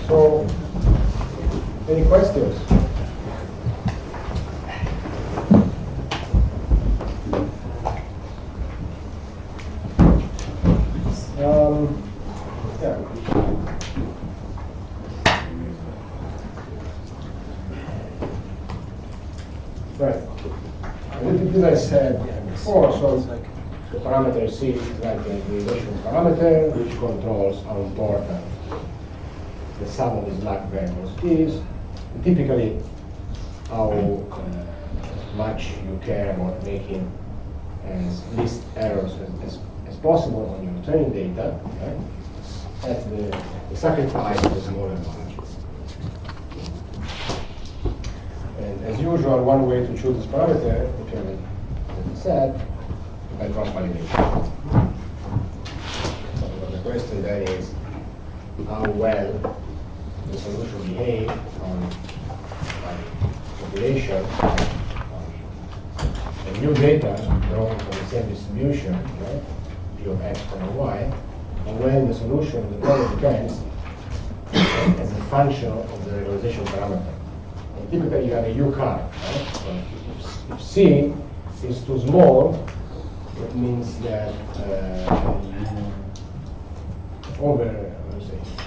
So, any questions? Yeah. Right. This I said before, so the parameter C is like a relation parameter which controls how important the sum of these black variables is, and typically how much you care about making as least errors as possible on your training data. Right? That's the sacrifice of the smaller knowledge. And as usual, one way to choose this parameter, which I said, by cross validation. So the question then is how well the solution behaves on population, and new data drawn from the same distribution, right? P of x, y, and when the solution of the problem depends as a function of the regularization parameter. And typically you have a U curve, right? So if C is too small, it means that you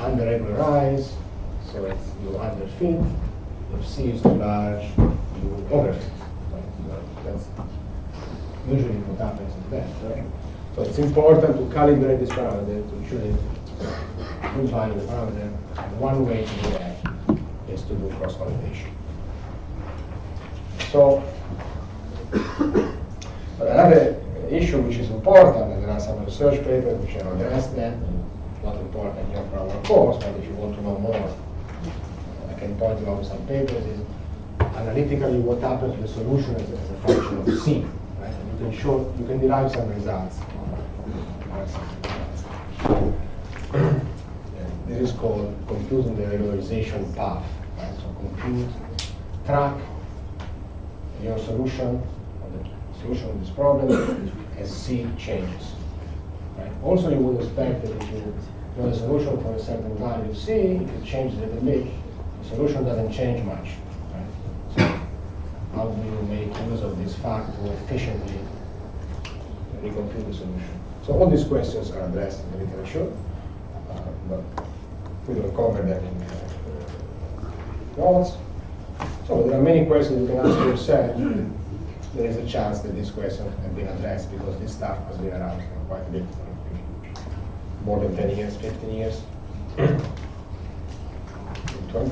under-regularize, so you underfit. If C is too large, you overfit. Right? So that's usually what happens in that, right? So it's important to calibrate this parameter to ensure that you value the parameter. And one way to do that is to do cross-validation. So, but another issue which is important, and there are some research papers which have addressed that, and not important here for our course, but if you want to know more, I can point you out some papers, is analytically what happens to the solution as a function of C. Right? And you can show, you can derive some results. This is called computing the regularization path. Right? So compute, track your solution, or the solution of this problem as C changes. Right? Also, you would expect that if you know the solution for a certain value C, if you change it a little bit, the solution doesn't change much. Right? So how do you make use of this fact to efficiently recompute the solution? So all these questions are addressed in the literature, but we don't cover them in notes. So there are many questions you can ask yourself. There is a chance that these questions have been addressed because this stuff has been around for quite a bit, more than 10 years, 15 years, 20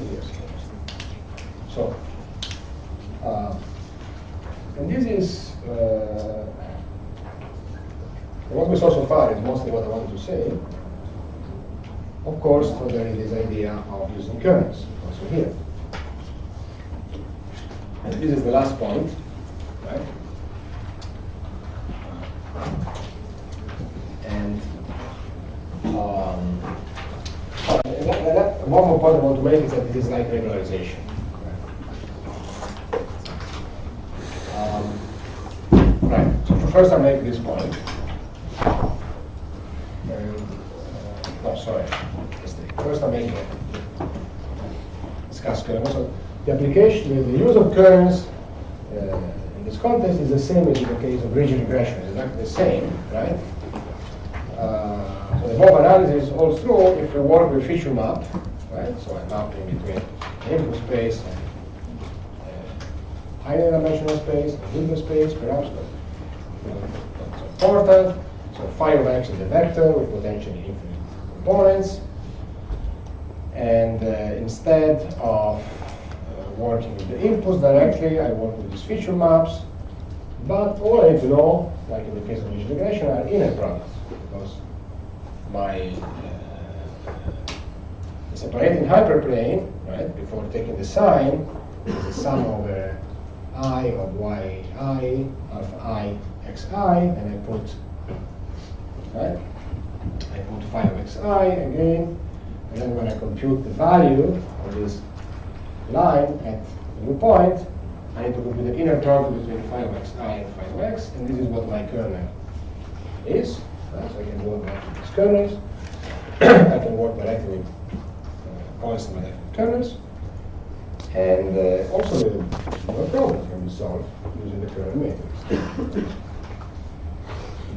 years. So, and this is, what we saw so far is mostly what I wanted to say. Of course, so there is this idea of using kernels, also here. And this is the last point, right? And one more point I want to make is that it is like regularization. Right. So first I make this point. No, sorry. First I make discuss kernels. So the application, the use of kernels in this context is the same as in the case of rigid regression. It's exactly the same, right? So the above analysis holds true if we work with feature map, right? So a mapping between input space and higher dimensional space, and window space, perhaps, but that's important. So phi of x is a vector with potentially infinite components. And instead of working with the inputs directly, I work with these feature maps. But all I need to know, like in the case of rigid regression, are inner products. Because my separating hyperplane, right, before taking the sign, is the sum over I of yi, alpha I, xi, and I put, right, I put phi of xi again, and then when I compute the value of this line at a new point, I need to compute the inner product between phi of xi and phi of x, and this is what my kernel is. Right? So I can go kernels. I can work directly with constant magnetic kernels. And also the dual problem can be solved using the kernel matrix.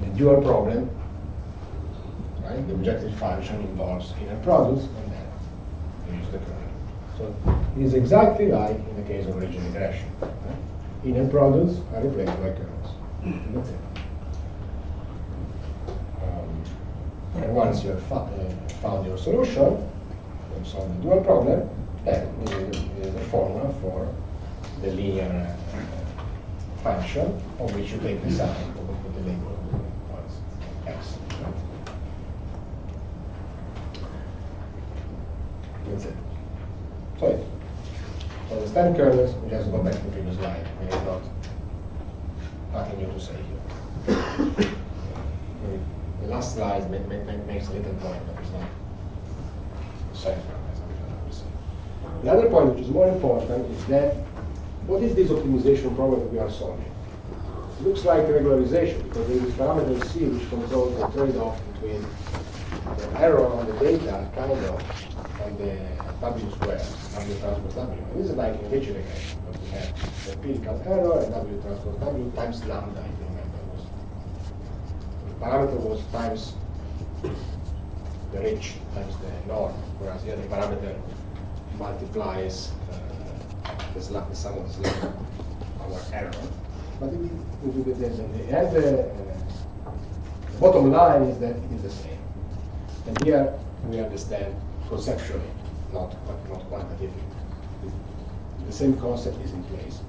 The dual problem, right, the objective function involves inner products, and then you use the kernel. So it is exactly like in the case of region regression. Right? Inner products are replaced by kernels. And that's it. And once you have found your solution, you solve the dual problem, then is the formula for the linear function of which you take the sign of the label was x. Right? That's it. So to understand kernels, we just go back to the previous slide. There is nothing new to say here. The last slide makes a little point, but it's not central. The other point, which is more important, is that what is this optimization problem that we are solving? It looks like regularization, because there is this parameter C which controls the trade-off between the error on the data, kind of, and the W squared, W transpose W. And this is like in Regression regression, but we have the empirical error and W transpose W times lambda, if you remember. The parameter was times the rich times the norm, whereas here the parameter multiplies the sum of the slam, our error. But the bottom line is that it is the same. And here we understand conceptually, not quantitatively. The same concept is in place.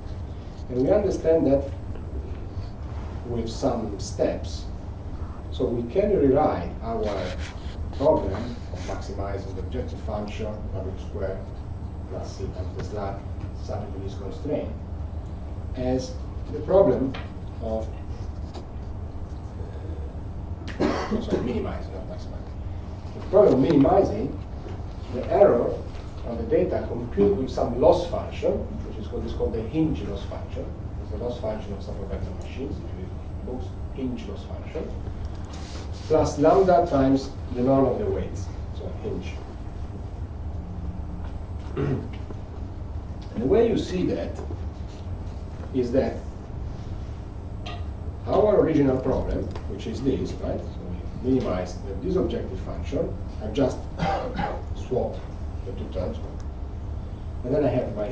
And we understand that with some steps, so we can rewrite our problem of maximizing the objective function W squared plus C times the slab subject to this constraint as the problem of minimizing, not maximizing. The problem of minimizing the error on the data computed with some loss function, which is called the hinge loss function. It's the loss function of supervised machines, books hinge loss function, plus lambda times the norm of the weights, so hinge. And the way you see that is that our original problem, which is this, right? So we minimize this objective function. I just swap the two terms. And then I have my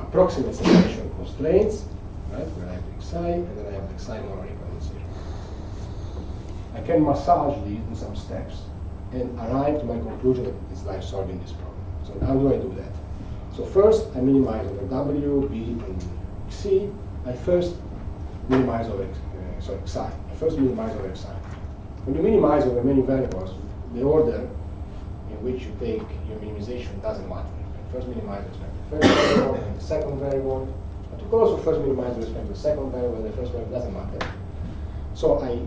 approximate separation constraints, right? Where I have the xi, and then I have the xi more or equal to 0. I can massage these in some steps and arrive to my conclusion that it's like solving this problem. So how do I do that? So first, I minimize over W, B, and C. I first minimize over xi. I first minimize over xi. When you minimize over many variables, the order in which you take your minimization doesn't matter. You first minimize with respect to the first variable and the second variable. But you can also first minimize with respect to the second variable and the first variable, doesn't matter. So I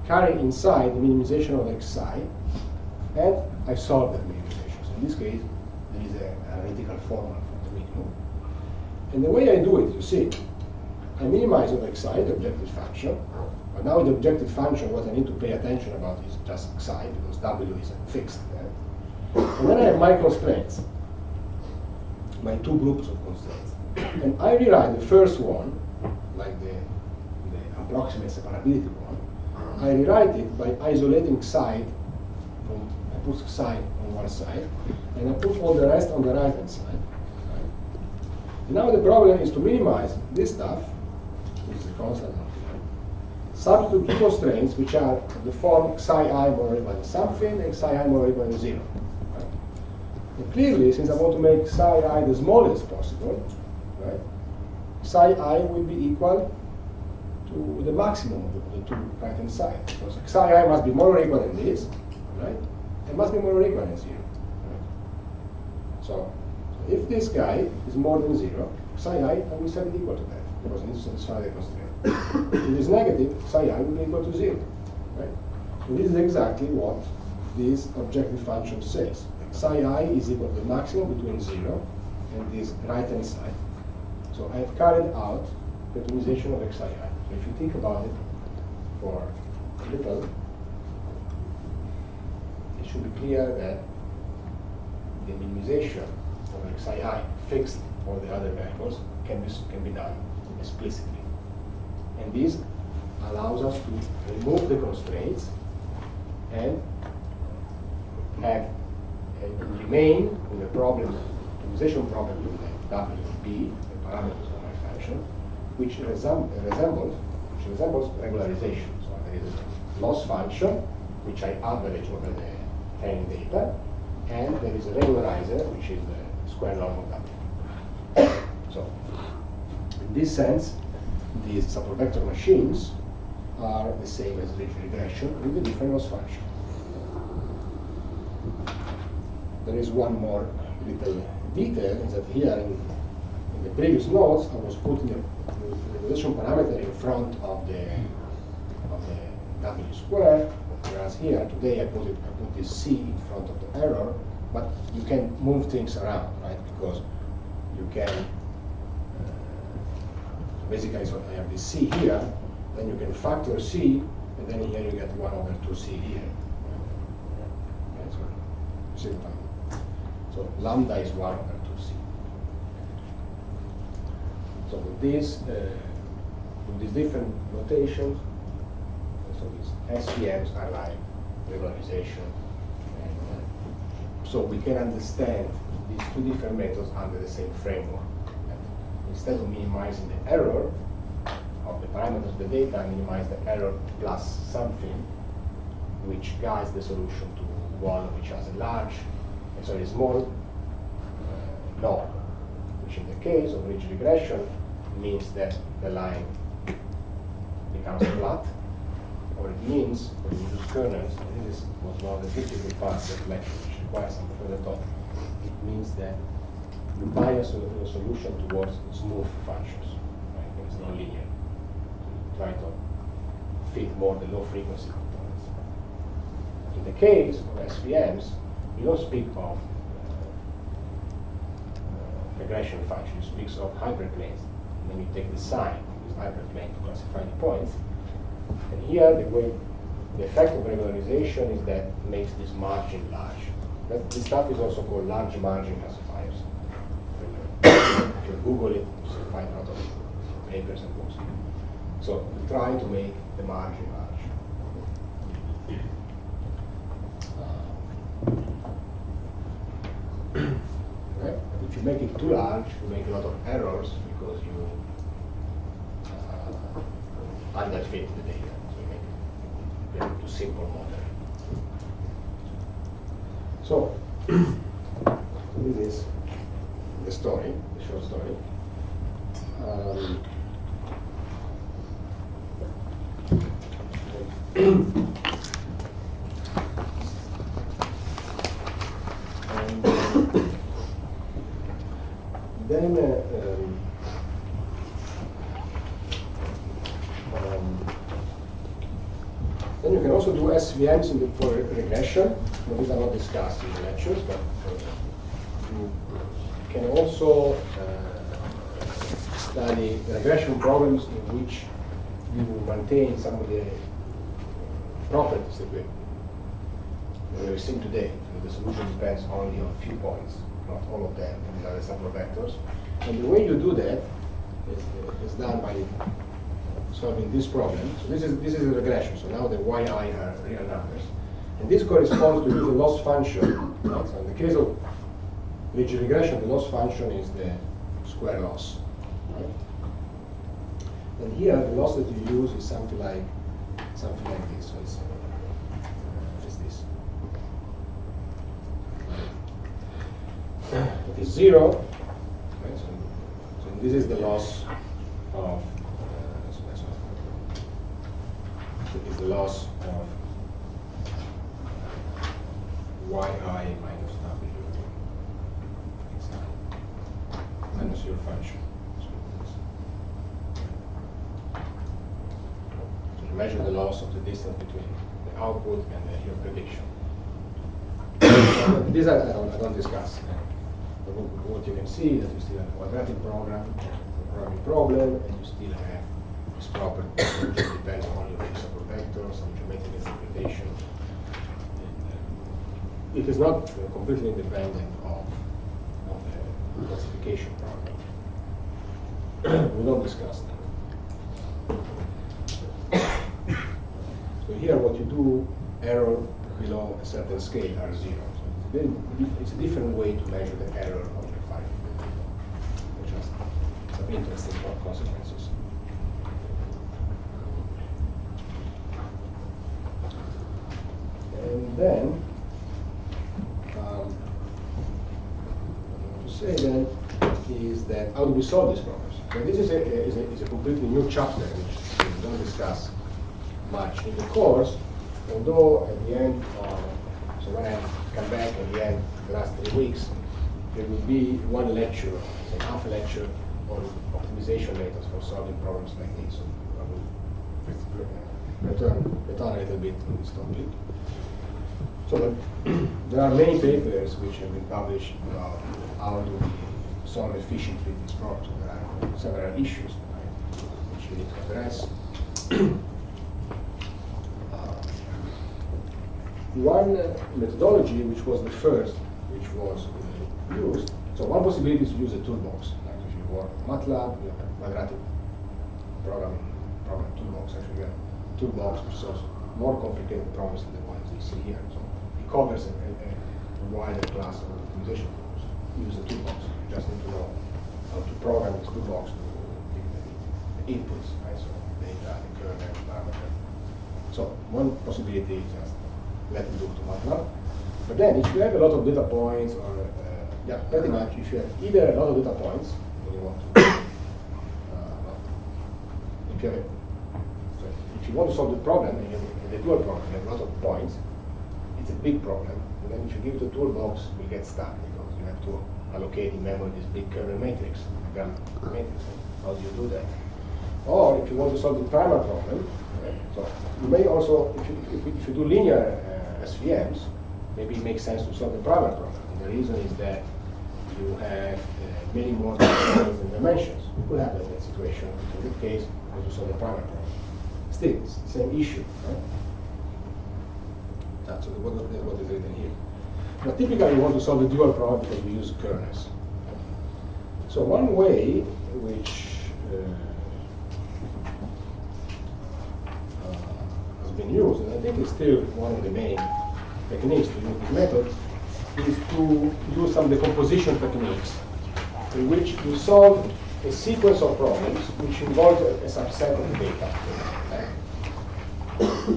carry inside the minimization of xi, and I solve that minimization. So in this case, there is an analytical formula for the minimum. And the way I do it, you see, I minimize over xi, the objective function. But now the objective function, what I need to pay attention about is just xi, because W is fixed there. And then I have my constraints, my two groups of constraints. And I rewrite the first one, like the approximate separability one. I rewrite it by isolating xi from, I put xi on one side, and I put all the rest on the right-hand side. Right? And now the problem is to minimize this stuff, which is a constant, subject to two constraints, which are the form xi I more or equal to something, and xi I more or equal to 0. Right? And clearly, since I want to make xi I the smallest possible, right, xi I will be equal to the maximum of the two right-hand side. Because xi I must be more or equal than this, right? It must be more or equal than 0. Right? So if this guy is more than 0, xi I will set it equal to that, because it needs to satisfy the constraint. If it is negative, psi I will be equal to 0. Right? So this is exactly what this objective function says. Psi I is equal to the maximum between 0 and this right-hand side. So I have carried out the optimization of xi I. So if you think about it for a little, it should be clear that the minimization of xi fixed for the other variables can be done explicitly. And this allows us to remove the constraints and have and remain in the problem, optimization problem with the WB, the parameters of my function, which resembles regularization. So there is a loss function, which I average over the training data, and there is a regularizer, which is the square norm of W. So, in this sense, these supervector machines are the same as regression with a different loss function. There is one more little detail, is that here in the previous nodes, I was putting the regression parameter in front of the W square, whereas here today I put this C in front of the error, but you can move things around, right? Because you can basically, so I have this C here, then you can factor C, and then here you get 1 over 2C here. Okay, so you see what I mean? So lambda is 1 over 2C. So with these different notations, so these SVMs are like regularization, and so we can understand these two different methods under the same framework. Instead of minimizing the error of the parameters of the data, I minimize the error plus something which guides the solution to one which has a small log, which in the case of ridge regression means that the line becomes flat, or it means, when you use kernels, and this was one of the difficult parts of the lecture, which requires some further thought, it means that you bias the solution towards smooth functions, right? It's not linear. Try to fit more the low frequency components. In the case of SVMs, you don't speak of regression function, you speak of hyperplanes. And then you take the sign of this hyperplane to classify the points. And here, the effect of regularization is that it makes this margin large. This stuff is also called large margin classifiers. If you Google it, you find a lot of papers and books. So we try to make the margin large. Okay. If you make it too large, you make a lot of errors because you underfit the data. So you make it too simple model. So this is the story, the short story. Then you can also do SVMs for regression. Well, these are not discussed in the lectures, but you can also study regression problems in which you maintain some of the properties that we've seen today. So the solution depends only on a few points, not all of them, and these are the supervectors. And the way you do that is done by solving this problem. So this is a regression. So now the yi are real numbers. And this corresponds to the loss function. Right? So in the case of ridge regression, the loss function is the square loss. Right? And here, the loss that you use is something like this. So it's this. It is 0. Right? So this is the loss of. Is the loss of yi minus w minus your function. So you measure the loss of the distance between the output and your prediction. These I don't discuss. But what you can see is that you still have a quadratic programming problem, and you still have this property which depends on your supervectors, some geometric interpretation. it is not completely independent of the classification problem. We don't discuss that. So here what you do, error below a certain scale are zero. So it's a different way to measure the error of your file, which has some interesting consequences. And then, to say then is that how do we solve these problems? So this is a completely new chapter which we don't discuss much in the course, although at the end so when I come back at the end, the last 3 weeks, there will be one lecture, a half lecture on optimization methods for solving problems like this. So I will return a little bit on this topic. So there are many papers which have been published about how do we solve efficiently these problems. There are several issues, right, which we need to address. One methodology, which was the first, which was used, so one possibility is to use a toolbox. Like if you work on MATLAB, you have a quadratic program toolbox. Actually, you have a toolbox which solves more complicated problems than the ones you see here. So it covers a wider class of optimization tools. Use a toolbox. You just need to know how to program this toolbox to give the inputs, right? So data, the kernel, parameter. So one possibility is just let me look to MATLAB. But then if you have a lot of data points, or yeah, pretty much if you have either a lot of data points, when you want to, if you want to solve the problem, and you have the dual problem, you have a lot of points, it's a big problem. And then if you give the toolbox, you get stuck because you have to allocate in memory this big kernel matrix, gamma matrix. How do you do that? Or if you want to solve the primal problem, right, so you may also, if you do linear SVMs, maybe it makes sense to solve the primal problem. And the reason is that you have many more points and dimensions. You could have that situation. In this case, you solve the primal problem. Still, it's the same issue, right? That's what is written here. But typically, we want to solve the dual problem because we use kernels. So one way which has been used, and I think it's still one of the main techniques to use this method, is to use some decomposition techniques in which you solve a sequence of problems which involve a subset of data.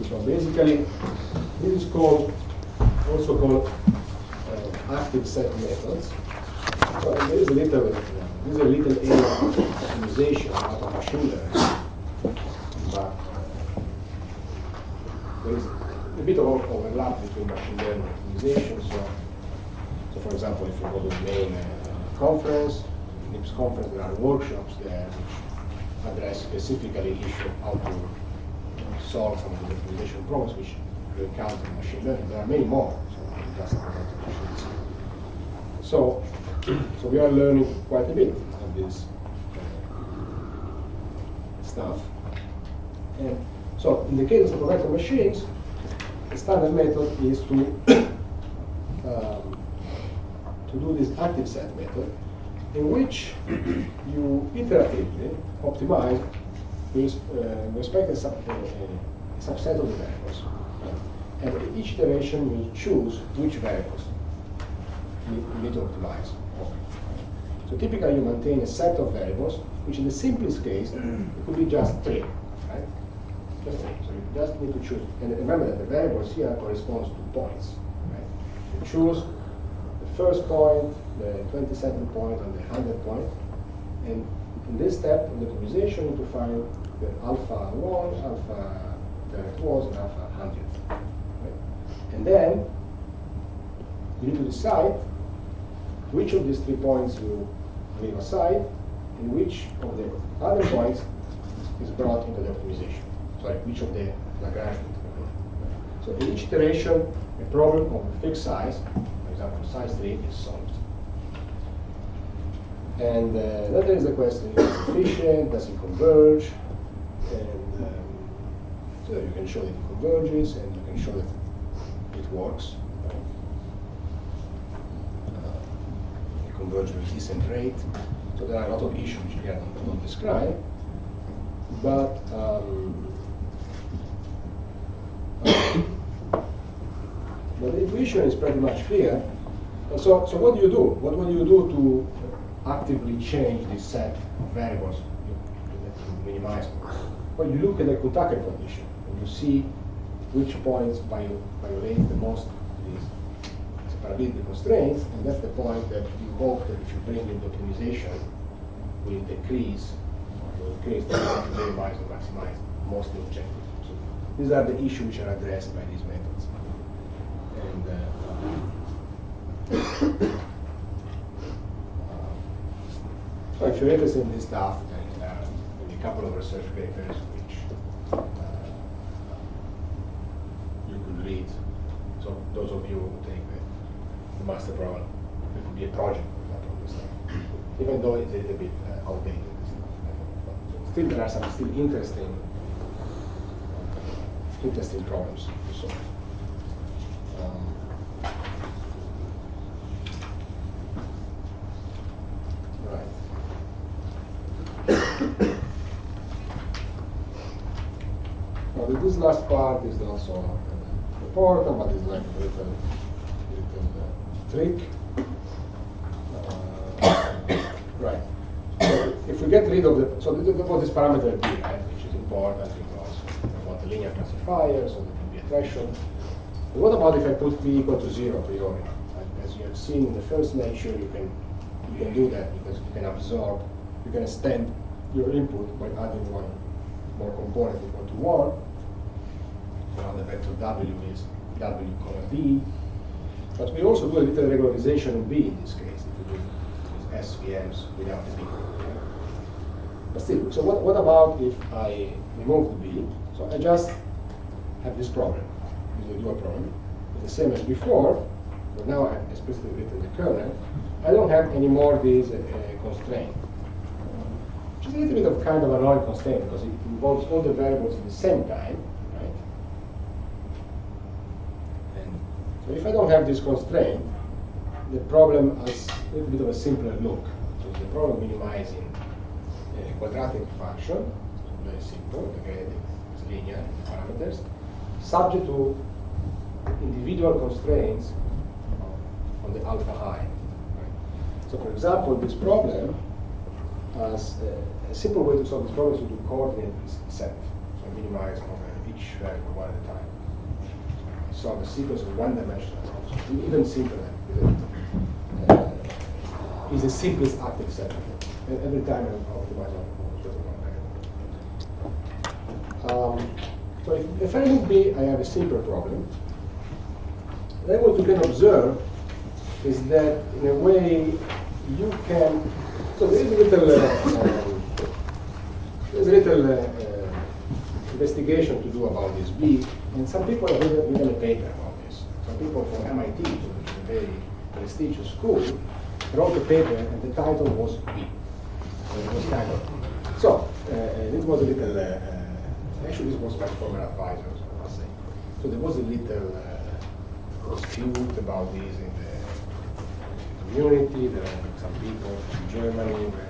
So basically, this is also called active set methods. So there is a little area of optimization out of machine learning, but there is a bit of overlap between machine learning and optimization. So for example, if you go to the main conference, the NIPS conference, there are workshops there which address specifically issue of how to solve some of the optimization problems which you encounter in machine learning. There are many more. So we are learning quite a bit of this stuff. And so in the case of vector machines, the standard method is to do this active set method, in which you iteratively optimize with respect to a subset of the variables. And in each iteration, you choose which variables you need to optimize. So typically, you maintain a set of variables, which in the simplest case, it could be just 3, right? Just 3. So you just need to choose. And remember that the variables here corresponds to points, right? You choose the first point, the 22nd point, and the 100th point. And in this step of the optimization, you need to find the alpha 1, alpha that it was, and alpha 100. Right? And then you need to decide which of these 3 points you leave aside, and which of the other points is brought into the optimization. Sorry, which of the Lagrange. So in each iteration, a problem of a fixed size, for example, size 3, is solved. And then there is the question: is it efficient? Does it converge? And so you can show that it converges, and you can show that it works. converge with decent rate. So there are a lot of issues which here I don't describe. But the intuition is pretty much clear. And so what do you do? What do you do to actively change this set of variables to minimize? Well, you look at the Kuhn-Tucker condition, and you see which points violate the most these separability constraints, and that's the point that you hope that if you bring in the optimization will decrease, or will increase the way to minimize or maximize most objective. So these are the issues which are addressed by these methods. And so if you're interested in this stuff, there are maybe a couple of research papers which you could read. So those of you who take the master program, it could be a project, for example, on this stuff. Even though it's a little bit outdated. Still, there are some still interesting problems to solve. Now, this last part is not so important, but it's like a little trick. Right. So if we get rid of the, so this is what this parameter b, right, which is important because I want a linear classifier, so there can be a threshold. But what about if I put p equal to 0 a priori? Right? As you have seen in the first lecture, you can do that because you can absorb, you can extend your input by adding one more component equal to 1. Now the vector w is w, b. But we also do a little regularization of b in this case, if we do these SVMs without the b. Okay? But still, so what about if I remove the b? So I just have this problem, this dual problem. It's the same as before, but now I've explicitly written the kernel. I don't have any more this constraint. Which is a little bit of kind of annoying constraint because it involves all the variables at the same time, right? And so if I don't have this constraint, the problem has a little bit of a simpler look. So the problem minimizing a quadratic function, so very simple, again it's linear parameters, subject to individual constraints on the alpha high. Right? So for example, this problem as a simple way to solve this problem is to do coordinate set. So minimize over each variable one at a time. Solve a sequence of one-dimensional problems. Even simpler is the simplest active set. And every time I optimize on one variable. So if I remove b, I have a simpler problem. Then what you can observe is that in a way you can. So there is a little investigation to do about this b, and some people have written a paper about this. Some people from MIT, which is a very prestigious school, wrote a paper, and the title was b. So it was titled. So it was a little. Actually, this was my former advisor, I must say. So there was a little dispute about this in the community. There are some people from Germany were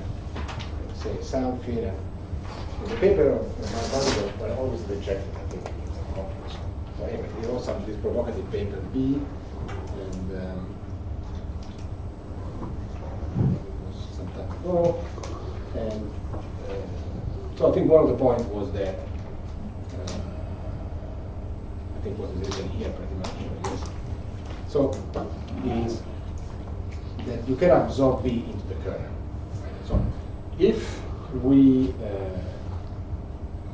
saying something, and the paper of my advisor were always rejected, I think, in the conference. So anyway, he wrote this provocative paper B, and it was some time ago. And so I think one of the points was that I think what is written here pretty much, I guess. So is that you can absorb B into the kernel. So if we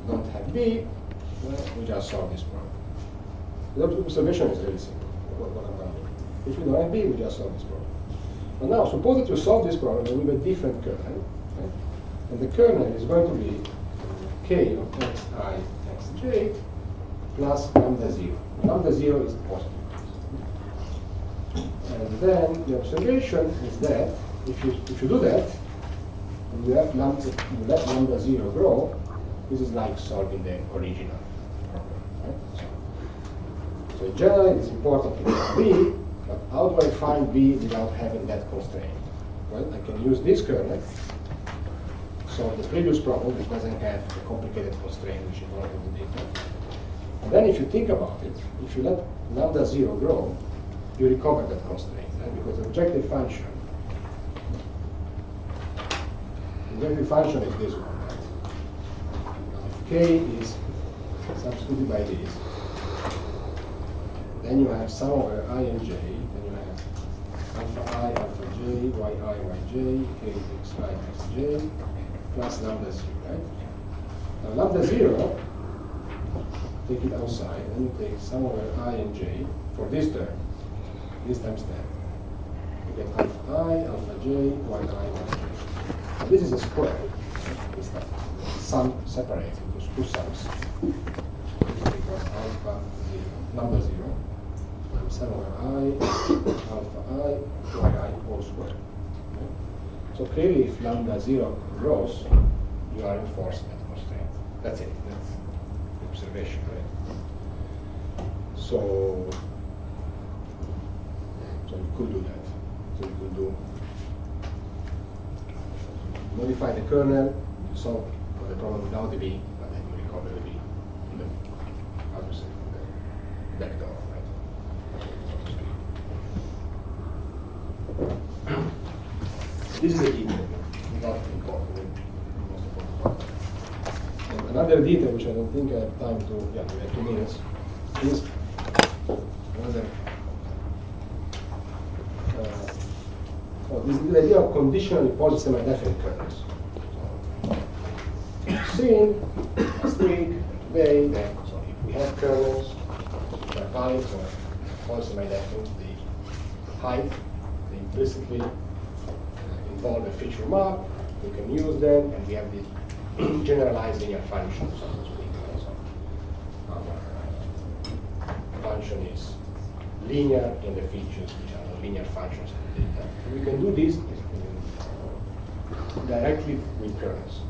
don't have B, we just solve this problem. The observation is really simple. What I'm going to do. If we don't have B, we just solve this problem. But now, suppose that you solve this problem with a different kernel, right? And the kernel is going to be k of xi xj plus lambda 0. Lambda 0 is positive. And then the observation is that if you do that, and you let lambda 0 grow, this is like solving the original problem. Right? So in general, it's important to get B, but how do I find B without having that constraint? Well, I can use this kernel, solve the previous problem, which doesn't have a complicated constraint, which is one of the data. And then if you think about it, if you let lambda 0 grow, you recover that constraint, right? Because the objective function is this one, right? Now, if k is substituted by this, then you have sum over I and j, then you have alpha I, alpha j, yi, yj, k, xi, xj, plus lambda 0, right? Now lambda 0, take it outside, and you take sum over I and j for this term, this times 10. You get alpha I, alpha j, yi, yj. Now this is a square. This stuff. Sum separates into two sums. This equals alpha 0, lambda 0. Sum over I, alpha I, yi, whole square. Okay? So clearly, if lambda 0 grows, you are enforcing that constraint. That's it. That's the observation, right? So you could do that. So you could do modify the kernel to solve the problem without the B, but then you recover the B in the, how to say, the backdoor, right? This is a detail, not important, the most important part. And another detail, which I don't think I have time to, yeah, we have 2 minutes, is another, this is the idea of conditionally positive semi-definite kernels. Seen last week, today, then, so if we have kernels which are valid for positive semi-definite, the height, they implicitly involve a feature map, we can use them, and we have this generalized linear function, so to speak. So our function is linear in the features, which are the linear functions of the data. And we can do this directly with kernels.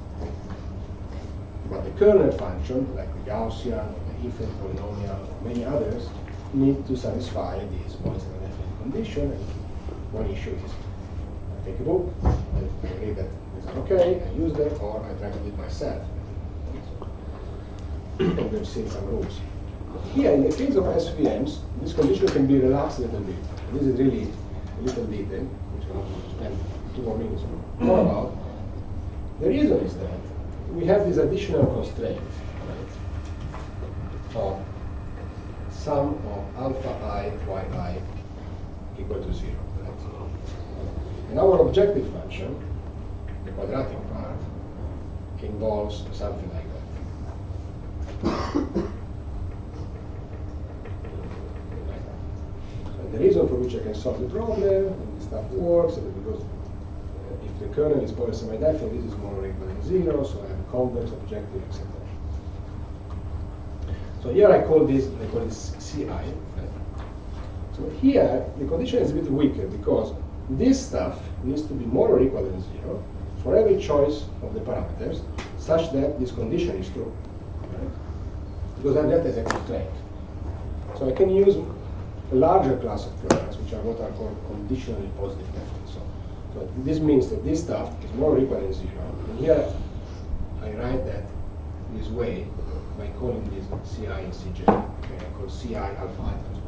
But the kernel function, like the Gaussian, or the infinite polynomial, or many others, need to satisfy this positive semi-definite condition. And one issue is I take a book, I agree that these are okay, I use them, or I try to do it myself. And we've seen some rules. Here, in the case of SVMs, this condition can be relaxed a little bit. This is really a little detail, which I want to spend 2 more minutes more about. The reason is that we have this additional constraint, right, of sum of alpha I, yi equal to 0. Right? And our objective function, the quadratic part, involves something like that. And the reason for which I can solve the problem, and this stuff works, is because if the kernel is positive semi-definite, this is more or equal than 0, so I have a convex, objective, etc. So here I call this CI. Right? So here, the condition is a bit weaker because this stuff needs to be more or equal than 0 for every choice of the parameters, such that this condition is true. Right? Because I have that as a constraint. So I can use a larger class of kernels, which are what are called conditionally positive definite. So this means that this stuff is more or equal than 0. And here I write that this way by calling this Ci and Cj. Okay, I call Ci alpha I times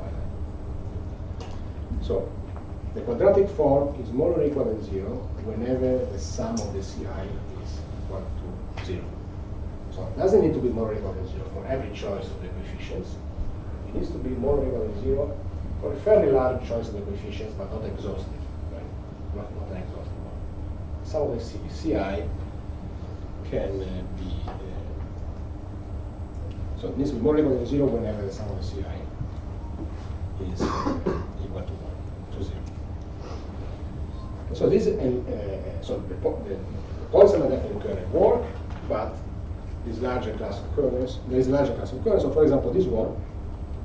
yi. So the quadratic form is more or equal than 0 whenever the sum of the Ci is equal to 0. So it doesn't need to be more or equal than 0 for every choice of the coefficients. It needs to be more or equal than 0 for a fairly large choice of the coefficients, but not exhaustive. Not an exhaustive one. Some of the CI can be, so it needs to be more equal than 0 whenever the sum of the CI is equal to 0. So this, so the positive semi-definite kernel work, but this larger class of kernels, there is a larger class of kernels. So for example, this one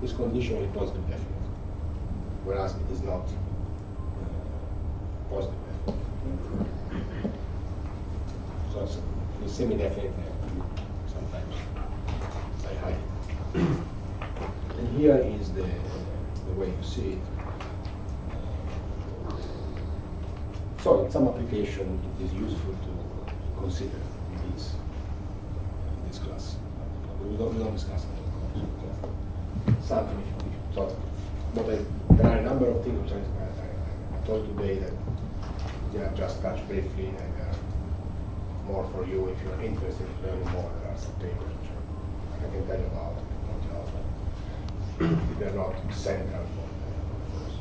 is conditionally positive definite, whereas it is not positive definite. So it's semi-definite sometimes I hide it. And here is the way you see it. So in some application, it is useful to consider this class. We don't discuss it, of course. Just something. So, there are a number of things which I told today that just touch briefly, and they are more for you if you are interested in learning more. There are some papers which I can tell you about, but they are not central for the course.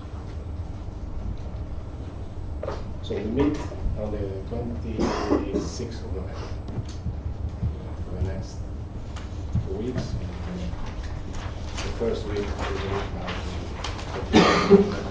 So we meet on the 26th of November for the next 2 weeks. The first week we will meet now